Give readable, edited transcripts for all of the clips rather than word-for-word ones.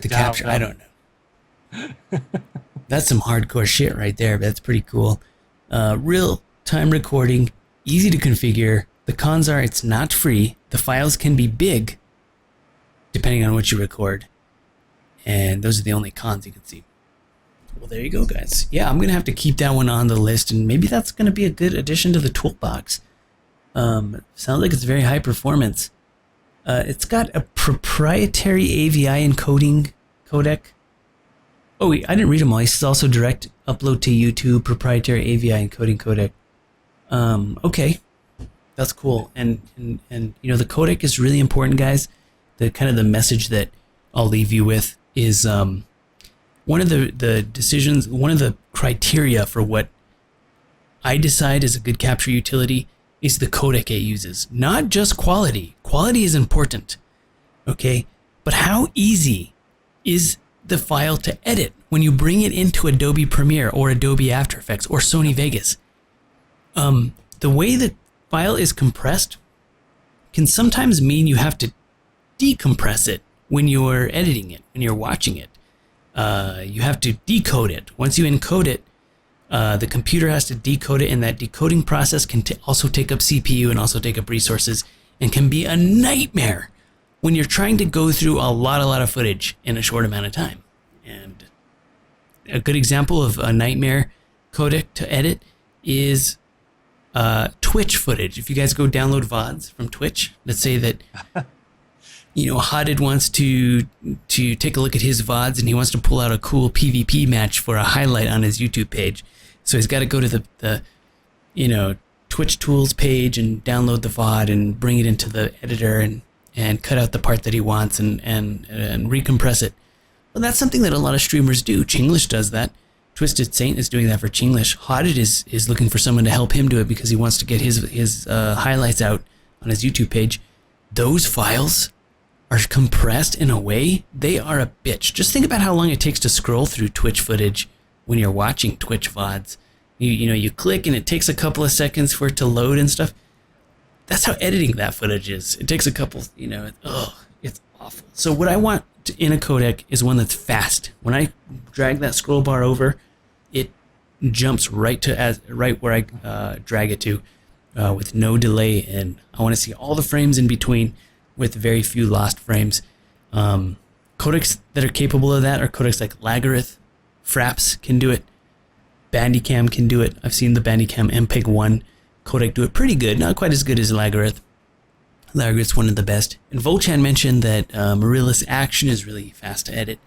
to capture. I don't know. That's some hardcore shit right there. But that's pretty cool. Real time recording, easy to configure. The cons are it's not free. The files can be big, depending on what you record. And those are the only cons you can see. Well, there you go, guys. Yeah, I'm going to have to keep that one on the list, and maybe that's going to be a good addition to the toolbox. Sounds like it's very high performance. It's got a proprietary AVI encoding codec. Oh, wait, I didn't read them all. It says also direct upload to YouTube, proprietary AVI encoding codec. Okay, that's cool. And you know, the codec is really important, guys. The kind of the message that I'll leave you with is one of the decisions, one of the criteria for what I decide is a good capture utility is the codec it uses. Not just quality. Quality is important, okay? But how easy is the file to edit when you bring it into Adobe Premiere or Adobe After Effects or Sony Vegas? The way the file is compressed can sometimes mean you have to decompress it when you're editing it, when you're watching it. You have to decode it. Once you encode it, the computer has to decode it, and that decoding process can also take up CPU and also take up resources, and can be a nightmare when you're trying to go through a lot of footage in a short amount of time. And a good example of a nightmare codec to edit is Twitch footage. If you guys go download VODs from Twitch, let's say that you know, Hodded wants to take a look at his VODs, and he wants to pull out a cool PvP match for a highlight on his YouTube page. So he's got to go to the you know, Twitch tools page and download the VOD and bring it into the editor and cut out the part that he wants and recompress it. Well, that's something that a lot of streamers do. Chinglish does that. Twisted Saint is doing that for Chinglish. Hodded is looking for someone to help him do it because he wants to get his highlights out on his YouTube page. Those files are compressed in a way, they are a bitch. Just think about how long it takes to scroll through Twitch footage when you're watching Twitch VODs. You know, you click and it takes a couple of seconds for it to load and stuff. That's how editing that footage is. It takes a couple, you know, it's awful. So what I want in a codec is one that's fast. When I drag that scroll bar over, it jumps right where I drag it to with no delay, and I want to see all the frames in between with very few lost frames. Codecs that are capable of that are codecs like Lagarith, Fraps can do it, Bandicam can do it. I've seen the Bandicam MPEG-1 codec do it pretty good, not quite as good as Lagarith. Lagarith's one of the best. And Volchan mentioned that Marilla's Action is really fast to edit,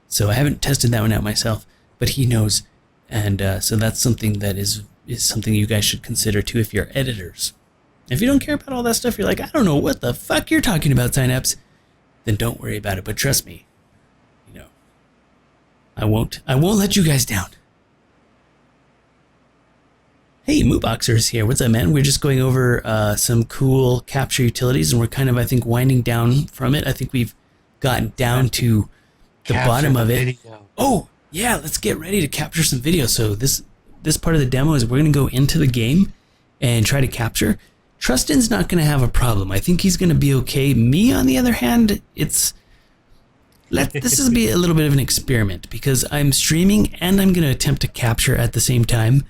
so I haven't tested that one out myself, but he knows, and so that's something that is something you guys should consider too if you're editors. If you don't care about all that stuff, you're like, I don't know what the fuck you're talking about, Synapse, then don't worry about it. But trust me, you know, I won't let you guys down. Hey, Multiboxers here. What's up, man? We're just going over some cool capture utilities, and we're kind of, I think, winding down from it. I think we've gotten down to the bottom of it. Video. Oh, yeah, let's get ready to capture some video. So this part of the demo is we're going to go into the game and try to capture. Trustin's not going to have a problem. I think he's going to be okay. Me, on the other hand, this is be a little bit of an experiment because I'm streaming and I'm going to attempt to capture at the same time.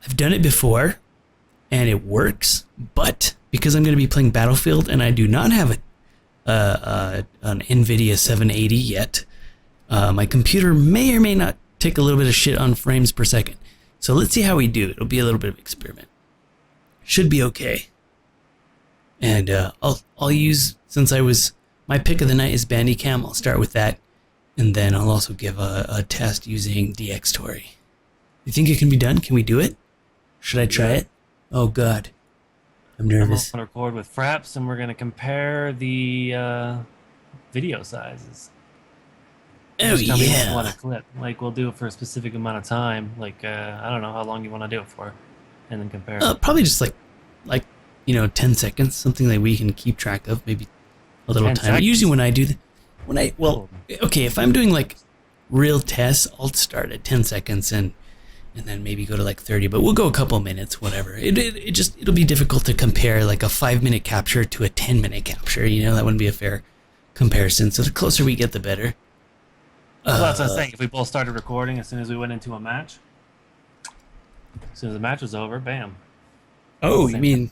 I've done it before and it works, but because I'm going to be playing Battlefield and I do not have an NVIDIA 780 yet, my computer may or may not take a little bit of shit on frames per second. So let's see how we do. It'll be a little bit of an experiment. Should be okay. And I'll use, since my pick of the night is Bandicam, I'll start with that, and then I'll also give a test using DxTory. You think it can be done? Can we do it? Should I try it? Oh god, I'm nervous. I'm going to record with Fraps, and we're going to compare the video sizes. Oh yeah. Want a clip? Like we'll do it for a specific amount of time. Like I don't know how long you want to do it for, and then compare. Probably just like 10 seconds, something that we can keep track of. Maybe a little time. Seconds. Usually okay, if I'm doing like real tests, I'll start at 10 seconds and then maybe go to like 30. But we'll go a couple minutes, whatever. It'll be difficult to compare like a 5-minute capture to a 10-minute capture. You know, that wouldn't be a fair comparison. So the closer we get, the better. Well, that's what I was saying. If we both started recording as soon as we went into a match, as soon as the match was over, bam. Oh, you mean...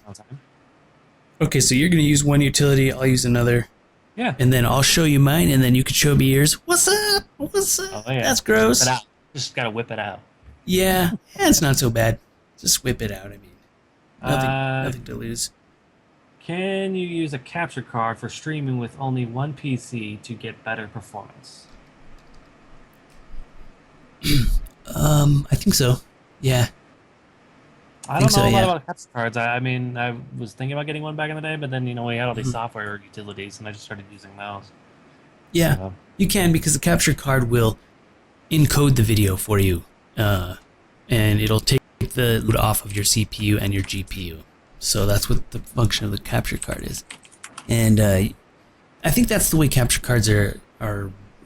Okay, so you're going to use one utility, I'll use another. Yeah. And then I'll show you mine, and then you can show me yours. What's up? What's up? Oh, yeah. That's gross. Whip it out. Just got to whip it out. Yeah, it's not so bad. Just whip it out, I mean. Nothing to lose. Can you use a capture card for streaming with only one PC to get better performance? I think so. Yeah. I don't know a lot about capture cards. I mean, I was thinking about getting one back in the day, but then, we had all these software utilities, and I just started using those. Yeah, so. You can, because the capture card will encode the video for you, and it'll take the load off of your CPU and your GPU. So that's what the function of the capture card is. And I think that's the way capture cards are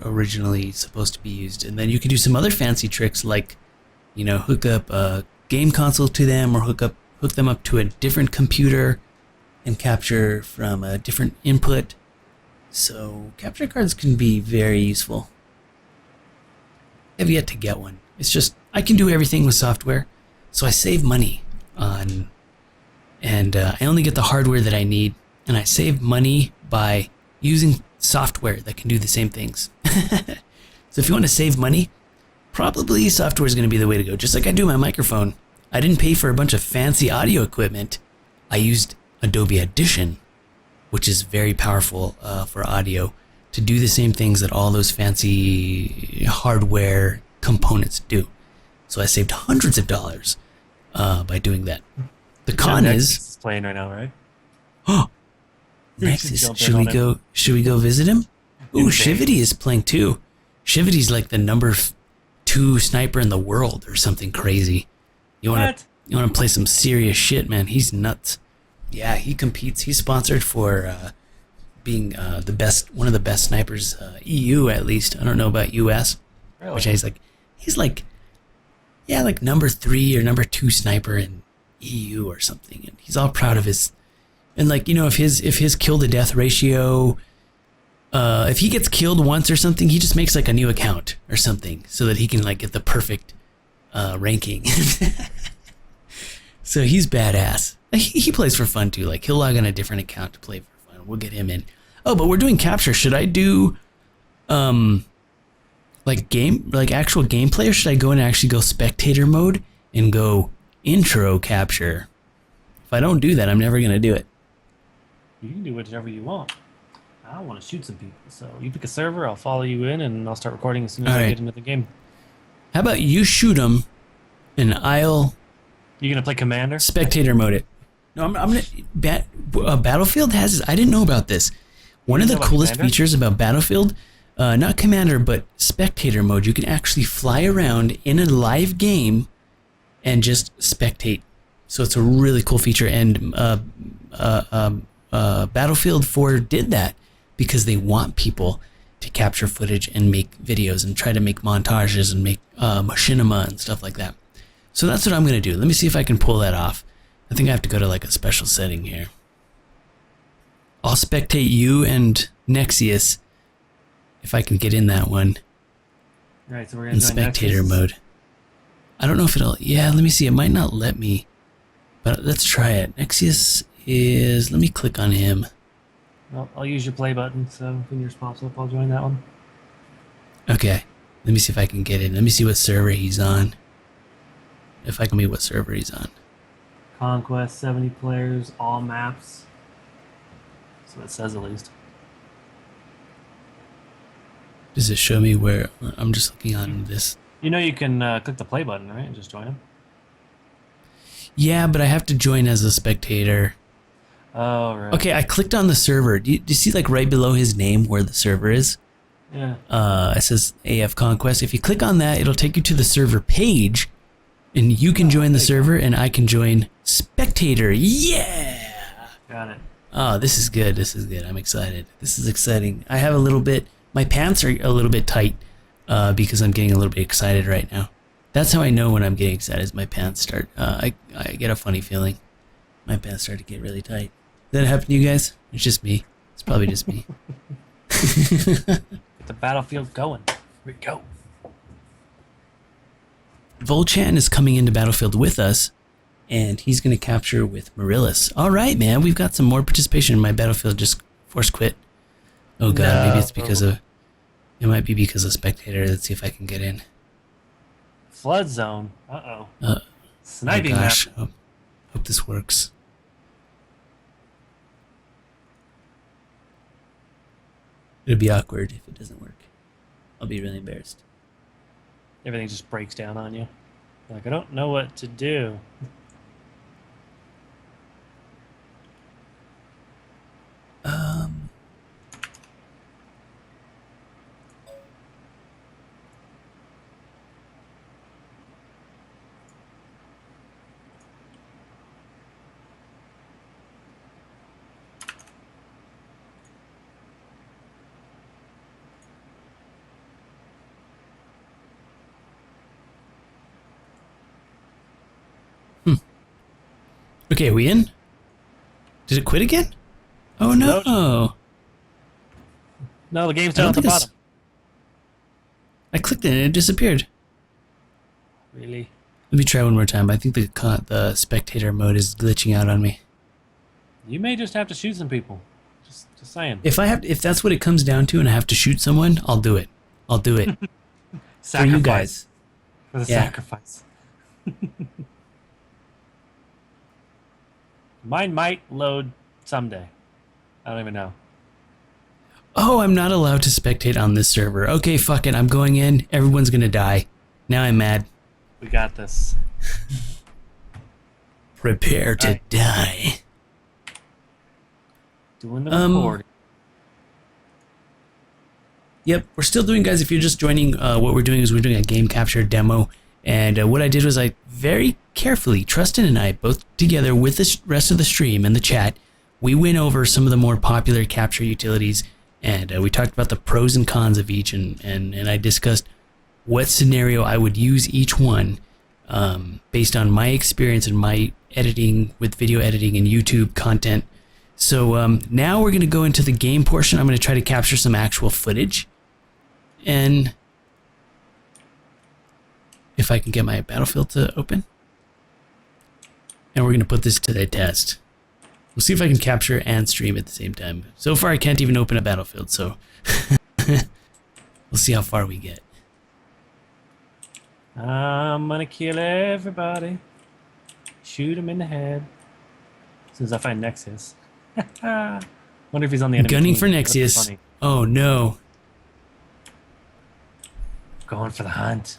originally supposed to be used. And then you can do some other fancy tricks, like, hook up a game console to them, or hook them up to a different computer and capture from a different input. So capture cards can be very useful. I have yet to get one. It's just I can do everything with software, so I save money on, and I only get the hardware that I need, and I save money by using software that can do the same things. So if you want to save money, probably software is going to be the way to go. Just like I do my microphone. I didn't pay for a bunch of fancy audio equipment. I used Adobe Audition, which is very powerful for audio, to do the same things that all those fancy hardware components do. So I saved hundreds of dollars by doing that. The con is playing right now, right? Oh, Nexus. Should we go visit him? Ooh, Shivity is playing too. Shivity's like the number 2 sniper in the world or something crazy. You want to play some serious shit, man? He's nuts. Yeah, he competes. He's sponsored for being the best, one of the best snipers, EU at least. I don't know about US. Really? Which he's like number 3 or number 2 sniper in EU or something. And he's all proud of his, and if his kill to death ratio, if he gets killed once or something, he just makes like a new account or something so that he can like get the perfect ranking. So he's badass. He plays for fun too. Like he'll log on a different account to play for fun. We'll get him in. Oh, but we're doing capture. Should I do like actual gameplay, or should I go and actually go spectator mode and go intro capture? If I don't do that, I'm never gonna do it. You can do whichever you want. I want to shoot some people, so you pick a server, I'll follow you in, and I'll start recording as soon as I get into the game. How about you shoot them, and I'll... You gonna play Commander? Spectator mode it. No, I'm gonna... Battlefield has... I didn't know about this. One of the coolest features about Battlefield, not Commander, but Spectator mode, you can actually fly around in a live game and just spectate. So it's a really cool feature, and Battlefield 4 did that because they want people to capture footage and make videos and try to make montages and make machinima and stuff like that. So that's what I'm going to do. Let me see if I can pull that off. I think I have to go to like a special setting here. I'll spectate you and Nexius if I can get in that one. Right, so we're going in to spectator mode. I don't know if it'll... Yeah, let me see. It might not let me, but let's try it. Nexius is... Let me click on him. Well, I'll use your play button, so when yours pops up, I'll join that one. Okay. Let me see if I can get in. Let me see what server he's on. If I can meet what server he's on. Conquest, 70 players, all maps. That's what it says at least. Does it show me where... I'm just looking on this. You know you can click the play button, right? And just join him. Yeah, but I have to join as a spectator. Oh, right. Okay, I clicked on the server. Do you see like right below his name where the server is? Yeah. It says AF Conquest. If you click on that, it'll take you to the server page, and you can join the server, and I can join spectator. Yeah! Got it. Oh, this is good. This is good. I'm excited. This is exciting. I have a little bit... My pants are a little bit tight because I'm getting a little bit excited right now. That's how I know when I'm getting excited, is my pants start... I get a funny feeling. My pants start to get really tight. Does that happen to you guys? It's just me. It's probably just me. Get the battlefield going. Here we go. Volchan is coming into Battlefield with us, and he's going to capture with Marillis. All right, man. We've got some more participation in my Battlefield. Just force quit. Oh, God. No. Maybe it's because of... It might be because of Spectator. Let's see if I can get in. Flood zone. Uh-oh. Oh, Sniping gosh. map. Hope this works. It'll be awkward if it doesn't work. I'll be really embarrassed. Everything just breaks down on you. Like, I don't know what to do. Okay, are we in? Did it quit again? Oh, no. No, the game's down at the bottom. I clicked it and it disappeared. Really? Let me try one more time. I think the spectator mode is glitching out on me. You may just have to shoot some people. Just saying. If that's what it comes down to and I have to shoot someone, I'll do it. I'll do it. For you guys. For the sacrifice. Mine might load someday. I don't even know. Oh, I'm not allowed to spectate on this server. Okay, fuck it. I'm going in. Everyone's gonna die. Now I'm mad. We got this. Prepare to die. Doing the recording. Yep, we're still doing, guys. If you're just joining, what we're doing is we're doing a game capture demo. And what I did was I very carefully, Trustin and I, both together with the rest of the stream and the chat, we went over some of the more popular capture utilities, and we talked about the pros and cons of each, and I discussed what scenario I would use each one based on my experience and my editing with video editing and YouTube content. So now we're going to go into the game portion. I'm going to try to capture some actual footage, and if I can get my Battlefield to open. And we're going to put this to the test. We'll see if I can capture and stream at the same time. So far, I can't even open a Battlefield, so we'll see how far we get. I'm gonna kill everybody. Shoot him in the head. As soon as I find Nexus. Wonder if he's on the enemy Gunning team. for Nexus. Oh, no. Going for the hunt.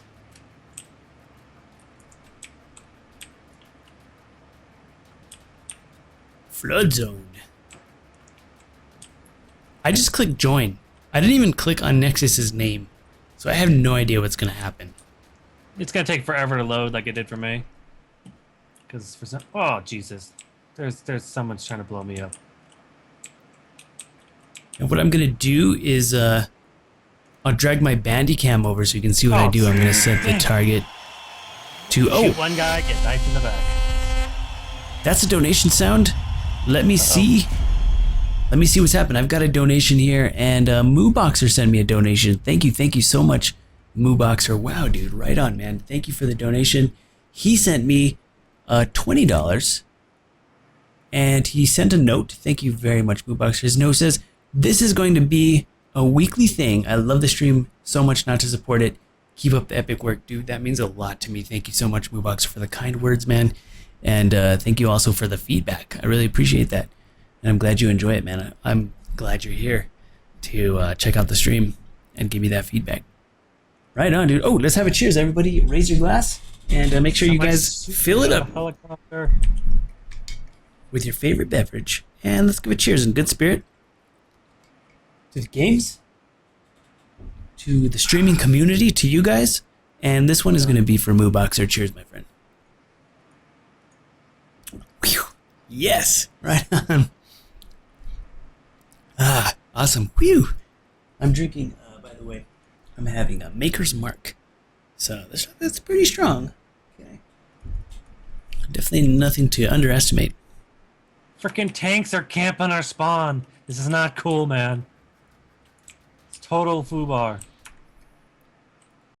Flood zone. I just clicked join. I didn't even click on Nexus's name, so I have no idea what's gonna happen. It's gonna take forever to load, like it did for me. Because for some, oh Jesus, there's someone trying to blow me up. And what I'm gonna do is I'll drag my Bandicam over so you can see what I do. I'm gonna set the target to Shoot one guy, get knifed in the back. That's a donation sound. Let me see. Let me see what's happened. I've got a donation here, and Mooboxer sent me a donation. Thank you so much, Mooboxer. Wow, dude, right on, man. Thank you for the donation. He sent me $20, and he sent a note. Thank you very much, Mooboxer. His note says, "This is going to be a weekly thing. I love the stream so much not to support it. Keep up the epic work, dude." That means a lot to me. Thank you so much, Mooboxer, for the kind words, man. And thank you also for the feedback. I really appreciate that. And I'm glad you enjoy it, man. I'm glad you're here to check out the stream and give me that feedback. Right on, dude. Oh, let's have a cheers. Everybody raise your glass and make sure you guys fill it up with your favorite beverage. And let's give a cheers in good spirit to the games, to the streaming community, to you guys. And this one is going to be for Mooboxer. Cheers, my friend. Whew. Yes, right on. Ah, awesome. Whew. I'm drinking, by the way, I'm having a Maker's Mark. So that's pretty strong. Okay. Definitely nothing to underestimate. Freaking tanks are camping our spawn. This is not cool, man. Total foobar.